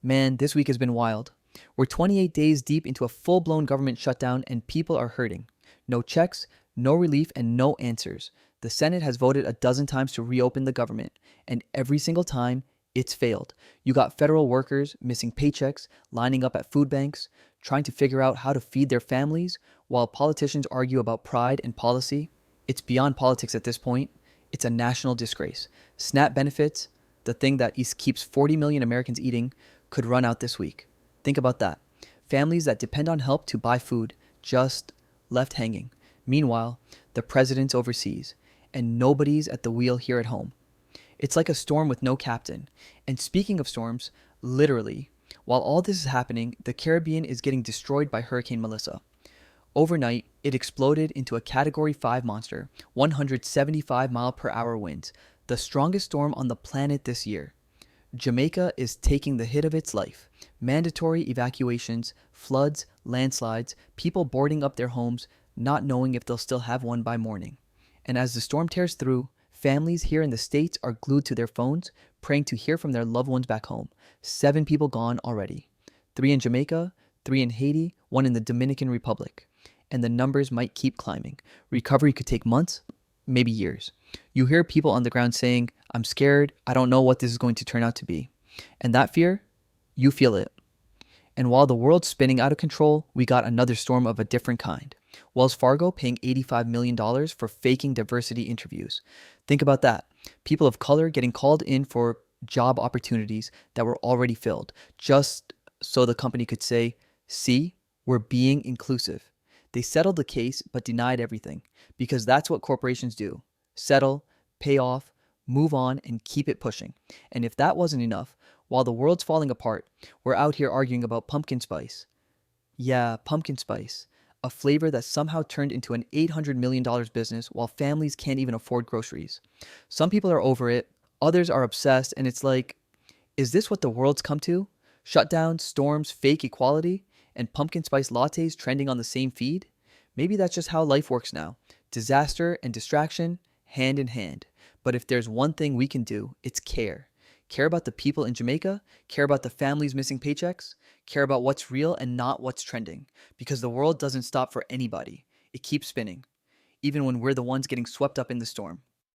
Man, this week has been wild. We're 28 days deep into a full blown government shutdown and people are hurting. No checks, no relief, and no answers. The Senate has voted a dozen times to reopen the government, and every single time, it's failed. You got federal workers missing paychecks, lining up at food banks, trying to figure out how to feed their families, while politicians argue about pride and policy. It's beyond politics at this point. It's a national disgrace. SNAP benefits, the thing that keeps 40 million Americans eating, could run out this week. Think about that. Families that depend on help to buy food just left hanging. Meanwhile, the president's overseas, and nobody's at the wheel here at home. It's like a storm with no captain. And speaking of storms, literally, while all this is happening, the Caribbean is getting destroyed by Hurricane Melissa. Overnight, it exploded into a Category 5 monster, 175-mile-per-hour winds, the strongest storm on the planet this year. Jamaica is taking the hit of its life. Mandatory evacuations, floods, landslides, people boarding up their homes, not knowing if they'll still have one by morning. And as the storm tears through, families here in the States are glued to their phones, praying to hear from their loved ones back home. 7 people gone already. 3 in Jamaica, 3 in Haiti, 1 in the Dominican Republic. And the numbers might keep climbing. Recovery could take months, maybe years. You hear people on the ground saying, "I'm scared, I don't know what this is going to turn out to be." And that fear, you feel it. And while the world's spinning out of control, we got another storm of a different kind. Wells Fargo paying $85 million for faking diversity interviews. Think about that. People of color getting called in for job opportunities that were already filled, just so the company could say, "See, we're being inclusive." They settled the case but denied everything, because that's what corporations do. Settle, pay off, move on, and keep it pushing. And if that wasn't enough, while the world's falling apart, we're out here arguing about pumpkin spice. Yeah, pumpkin spice. A flavor that somehow turned into an $800 million business while families can't even afford groceries. Some people are over it, others are obsessed, and it's like, is this what the world's come to? Shutdowns, storms, fake equality, and pumpkin spice lattes trending on the same feed? Maybe that's just how life works now. Disaster and distraction, hand in hand. But if there's one thing we can do, it's care. Care about the people in Jamaica, care about the families missing paychecks, care about what's real and not what's trending. Because the world doesn't stop for anybody. It keeps spinning, even when we're the ones getting swept up in the storm.